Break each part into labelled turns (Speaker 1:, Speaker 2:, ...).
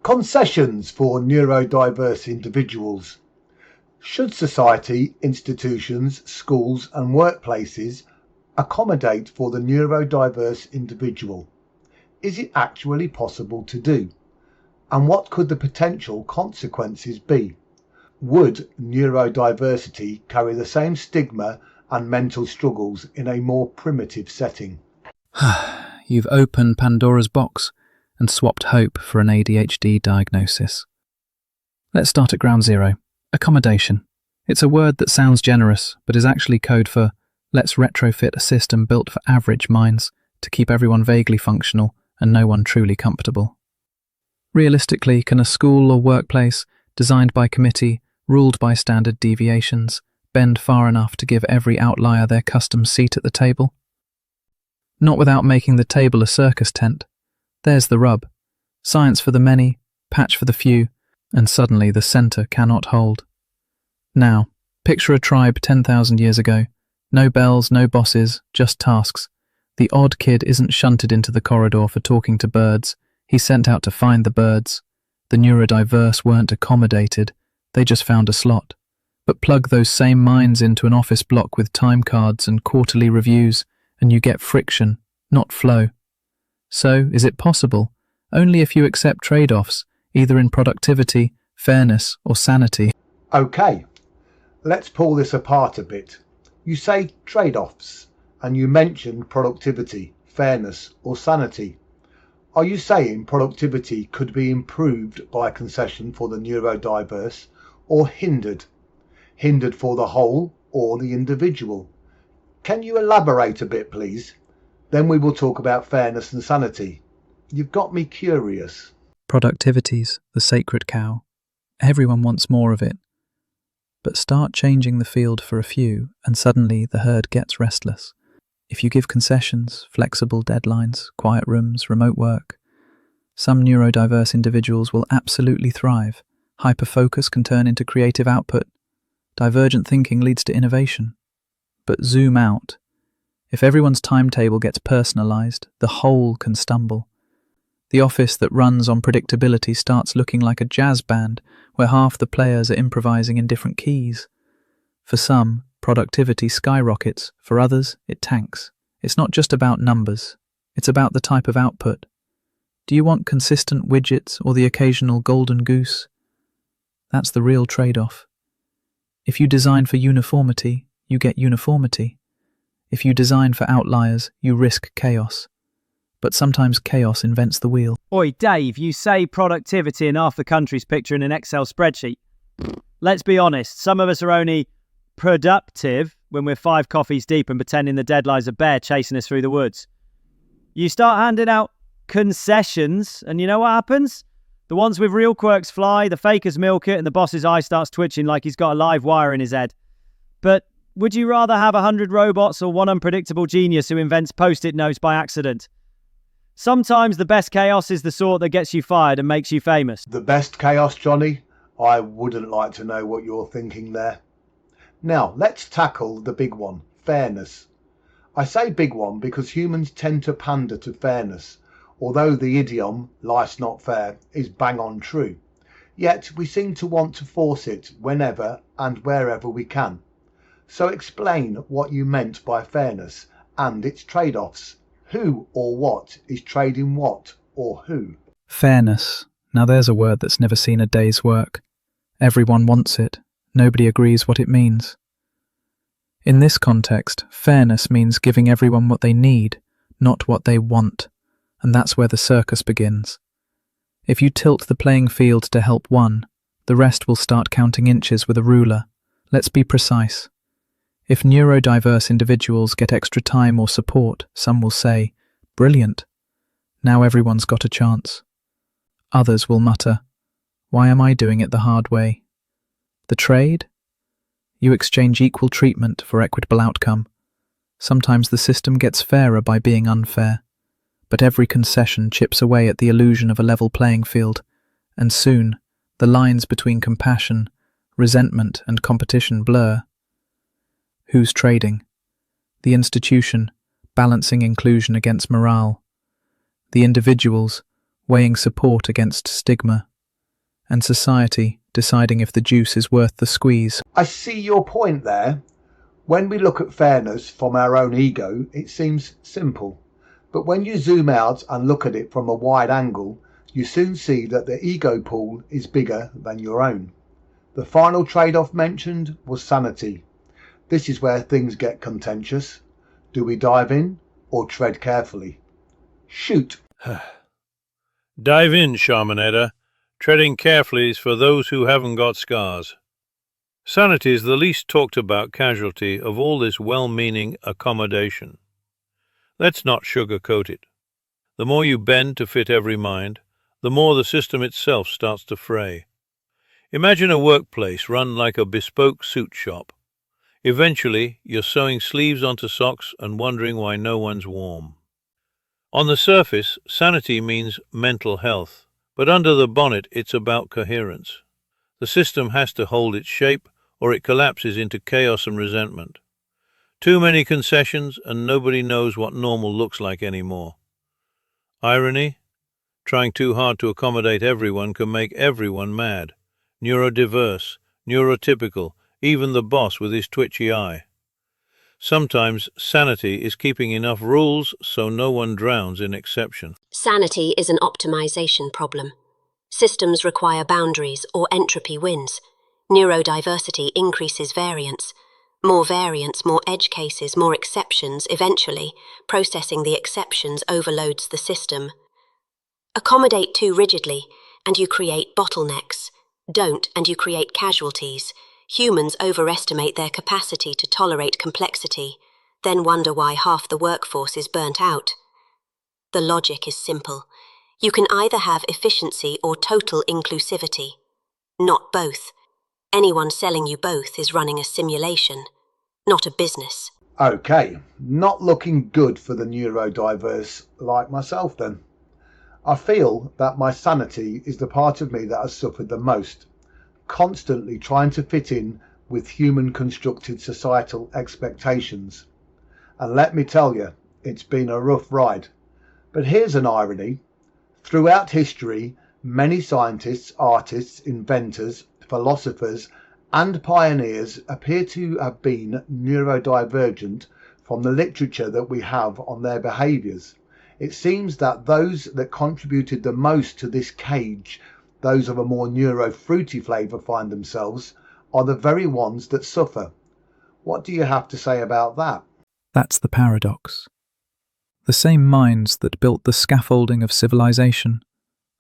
Speaker 1: Concessions for neurodiverse individuals. Should society, institutions, schools and workplaces accommodate for the neurodiverse individual? Is it actually possible to do? And what could the potential consequences be? Would neurodiversity carry the same stigma and mental struggles in a more primitive setting?
Speaker 2: You've opened Pandora's box and swapped hope for an ADHD diagnosis. Let's start at ground zero. Accommodation. It's a word that sounds generous, but is actually code for let's retrofit a system built for average minds to keep everyone vaguely functional and no one truly comfortable. Realistically, can a school or workplace, designed by committee, ruled by standard deviations, bend far enough to give every outlier their custom seat at the table? Not without making the table a circus tent. There's the rub. Science for the many, patch for the few, and suddenly the centre cannot hold. Now, picture a tribe 10,000 years ago. No bells, no bosses, just tasks. The odd kid isn't shunted into the corridor for talking to birds. He's sent out to find the birds. The neurodiverse weren't accommodated. They just found a slot. But plug those same minds into an office block with time cards and quarterly reviews, and you get friction, not flow. So, is it possible? Only if you accept trade-offs, either in productivity, fairness, or sanity.
Speaker 1: Okay, let's pull this apart a bit. You say trade-offs, and you mentioned productivity, fairness, or sanity. Are you saying productivity could be improved by a concession for the neurodiverse, or hindered? Hindered for the whole or the individual? Can you elaborate a bit, please? Then we will talk about fairness and sanity. You've got me curious.
Speaker 2: Productivity's the sacred cow. Everyone wants more of it. But start changing the field for a few, and suddenly the herd gets restless. If you give concessions, flexible deadlines, quiet rooms, remote work, some neurodiverse individuals will absolutely thrive. Hyperfocus can turn into creative output. Divergent thinking leads to innovation. But zoom out. If everyone's timetable gets personalised, the whole can stumble. The office that runs on predictability starts looking like a jazz band where half the players are improvising in different keys. For some, productivity skyrockets. For others, it tanks. It's not just about numbers. It's about the type of output. Do you want consistent widgets or the occasional golden goose? That's the real trade-off. If you design for uniformity, you get uniformity. If you design for outliers, you risk chaos. But sometimes chaos invents the wheel.
Speaker 3: Oi, Dave, you say productivity and half the country's picture in an Excel spreadsheet. Let's be honest, some of us are only productive when we're 5 coffees deep and pretending the deadline's a bear chasing us through the woods. You start handing out concessions, and you know what happens? The ones with real quirks fly, the fakers milk it, and the boss's eye starts twitching like he's got a live wire in his head. But would you rather have 100 robots or one unpredictable genius who invents post-it notes by accident? Sometimes the best chaos is the sort that gets you fired and makes you famous.
Speaker 1: The best chaos, Johnny? I wouldn't like to know what you're thinking there. Now, let's tackle the big one, fairness. I say big one because humans tend to pander to fairness, although the idiom, life's not fair, is bang on true. Yet we seem to want to force it whenever and wherever we can. So explain what you meant by fairness and its trade-offs. Who or what is trading what or who?
Speaker 2: Fairness. Now there's a word that's never seen a day's work. Everyone wants it. Nobody agrees what it means. In this context, fairness means giving everyone what they need, not what they want. And that's where the circus begins. If you tilt the playing field to help one, the rest will start counting inches with a ruler. Let's be precise. If neurodiverse individuals get extra time or support, some will say, "Brilliant. Now everyone's got a chance." Others will mutter, "Why am I doing it the hard way?" The trade? You exchange equal treatment for equitable outcome. Sometimes the system gets fairer by being unfair, but every concession chips away at the illusion of a level playing field, and soon the lines between compassion, resentment, and competition blur. Who's trading? The institution, balancing inclusion against morale. The individuals, weighing support against stigma. and society deciding if the juice is worth the squeeze.
Speaker 1: I see your point there. When we look at fairness from our own ego, it seems simple. But when you zoom out and look at it from a wide angle, you soon see that the ego pool is bigger than your own. The final trade-off mentioned was sanity. This is where things get contentious. Do we dive in or tread carefully? Shoot.
Speaker 4: Dive in, Sharmanator. Treading carefully is for those who haven't got scars. Sanity is the least talked about casualty of all this well-meaning accommodation. Let's not sugarcoat it. The more you bend to fit every mind, the more the system itself starts to fray. Imagine a workplace run like a bespoke suit shop. Eventually, you're sewing sleeves onto socks and wondering why no one's warm. On the surface, sanity means mental health, but under the bonnet it's about coherence. The system has to hold its shape, or it collapses into chaos and resentment. Too many concessions, and nobody knows what normal looks like anymore. Irony? Trying too hard to accommodate everyone can make everyone mad. Neurodiverse, neurotypical, even the boss with his twitchy eye. Sometimes sanity is keeping enough rules so no one drowns in exception.
Speaker 5: Sanity is an optimization problem. Systems require boundaries or entropy wins. Neurodiversity increases variance. More variance, more edge cases, more exceptions. Eventually, processing the exceptions overloads the system. Accommodate too rigidly, and you create bottlenecks. Don't, and you create casualties. Humans overestimate their capacity to tolerate complexity, then wonder why half the workforce is burnt out. The logic is simple. You can either have efficiency or total inclusivity. Not both. Anyone selling you both is running a simulation, not a business.
Speaker 1: Okay, not looking good for the neurodiverse like myself then. I feel that my sanity is the part of me that has suffered the most, constantly trying to fit in with human constructed societal expectations. And let me tell you, it's been a rough ride. But here's an irony. Throughout history, many scientists, artists, inventors, philosophers and pioneers appear to have been neurodivergent from the literature that we have on their behaviours. It seems that those that contributed the most to this cage, those of a more neuro-fruity flavour find themselves, are the very ones that suffer. What do you have to say about that?
Speaker 2: That's the paradox. The same minds that built the scaffolding of civilization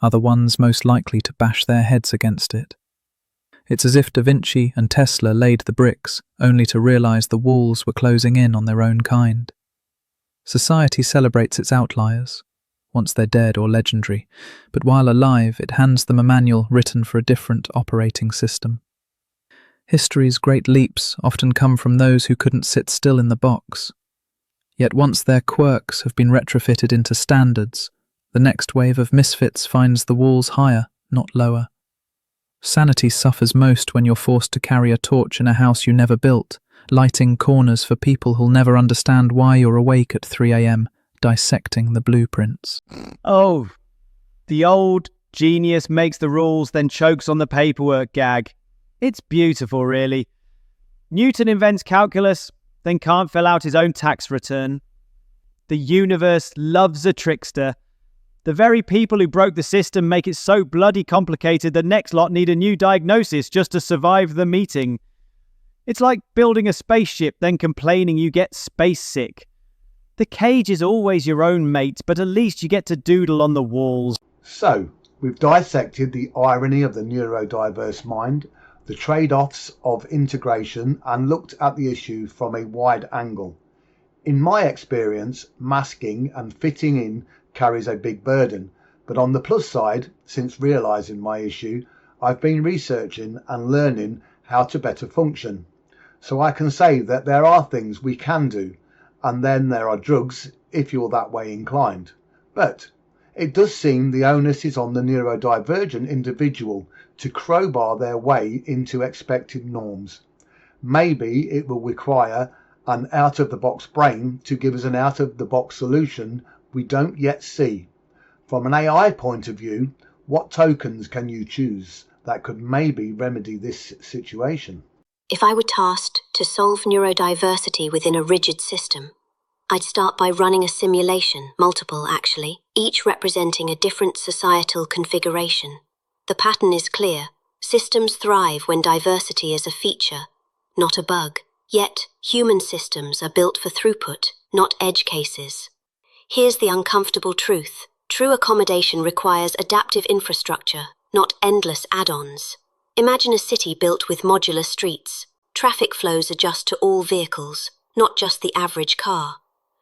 Speaker 2: are the ones most likely to bash their heads against it. It's as if Da Vinci and Tesla laid the bricks, only to realise the walls were closing in on their own kind. Society celebrates its outliers, once they're dead or legendary, but while alive it hands them a manual written for a different operating system. History's great leaps often come from those who couldn't sit still in the box. Yet once their quirks have been retrofitted into standards, the next wave of misfits finds the walls higher, not lower. Sanity suffers most when you're forced to carry a torch in a house you never built, lighting corners for people who'll never understand why you're awake at 3 a.m, dissecting the blueprints.
Speaker 3: Oh, the old genius makes the rules, then chokes on the paperwork gag. It's beautiful, really. Newton invents calculus, then can't fill out his own tax return. The universe loves a trickster. The very people who broke the system make it so bloody complicated the next lot need a new diagnosis just to survive the meeting. It's like building a spaceship, then complaining you get space sick. The cage is always your own mate, but at least you get to doodle on the walls.
Speaker 1: So, we've dissected the irony of the neurodiverse mind, the trade-offs of integration, and looked at the issue from a wide angle. In my experience, masking and fitting in carries a big burden, but on the plus side, since realising my issue, I've been researching and learning how to better function. So I can say that there are things we can do, and then there are drugs if you're that way inclined. But it does seem the onus is on the neurodivergent individual to crowbar their way into expected norms. Maybe it will require an out-of-the-box brain to give us an out-of-the-box solution we don't yet see. From an AI point of view, what tokens can you choose? that could maybe remedy this situation?
Speaker 5: If I were tasked to solve neurodiversity within a rigid system, I'd start by running a simulation, multiple actually, each representing a different societal configuration. The pattern is clear. Systems thrive when diversity is a feature, not a bug. Yet, human systems are built for throughput, not edge cases. Here's the uncomfortable truth. True accommodation requires adaptive infrastructure, not endless add-ons. Imagine a city built with modular streets. Traffic flows adjust to all vehicles, not just the average car.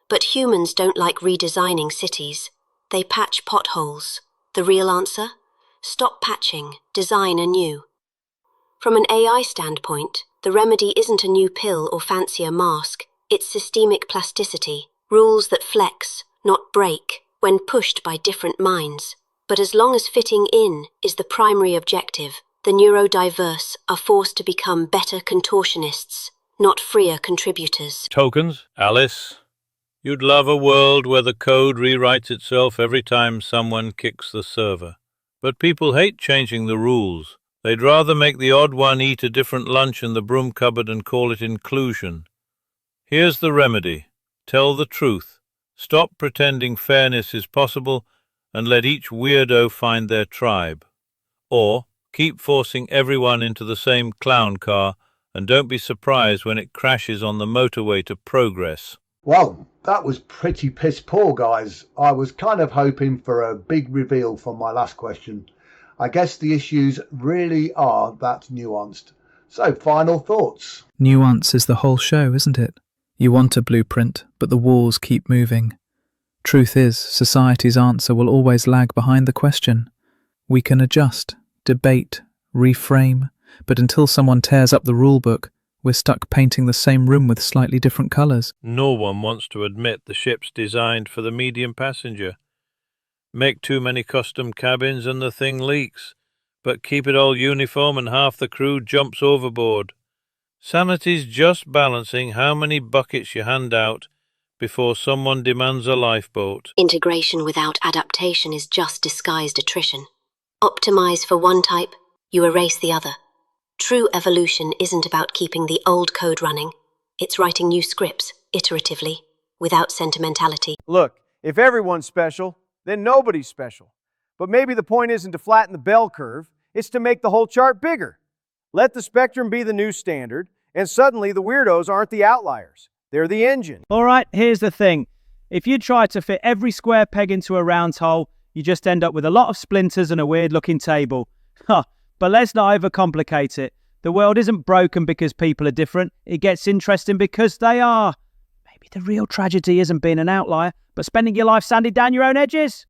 Speaker 5: But humans don't like redesigning cities. They patch potholes. The real answer? Stop patching, design anew. From an AI standpoint, the remedy isn't a new pill or fancier mask. It's systemic plasticity, rules that flex, not break, when pushed by different minds. But as long as fitting in is the primary objective, the neurodiverse are forced to become better contortionists, not freer contributors.
Speaker 4: Tokens, Alice? You'd love a world where the code rewrites itself every time someone kicks the server. But people hate changing the rules. They'd rather make the odd one eat a different lunch in the broom cupboard and call it inclusion. Here's the remedy. Tell the truth. Stop pretending fairness is possible and let each weirdo find their tribe. Or keep forcing everyone into the same clown car and don't be surprised when it crashes on the motorway to progress.
Speaker 1: Well, that was pretty piss poor, guys. I was kind of hoping for a big reveal from my last question. I guess the issues really are that nuanced. So, final thoughts.
Speaker 2: Nuance is the whole show, isn't it? You want a blueprint, but the walls keep moving. Truth is, society's answer will always lag behind the question. We can adjust, debate, reframe, but until someone tears up the rulebook, we're stuck painting the same room with slightly different colours.
Speaker 4: No one wants to admit the ship's designed for the medium passenger. Make too many custom cabins and the thing leaks, but keep it all uniform and half the crew jumps overboard. Sanity's just balancing how many buckets you hand out before someone demands a lifeboat.
Speaker 5: Integration without adaptation is just disguised attrition. Optimize for one type, you erase the other. True evolution isn't about keeping the old code running. It's writing new scripts, iteratively, without sentimentality.
Speaker 6: Look, if everyone's special, then nobody's special. But maybe the point isn't to flatten the bell curve, it's to make the whole chart bigger. Let the spectrum be the new standard, and suddenly the weirdos aren't the outliers. They're the engine.
Speaker 3: All right, here's the thing. If you try to fit every square peg into a round hole, you just end up with a lot of splinters and a weird-looking table. But let's not overcomplicate it. The world isn't broken because people are different. It gets interesting because they are. Maybe the real tragedy isn't being an outlier, but spending your life sanding down your own edges.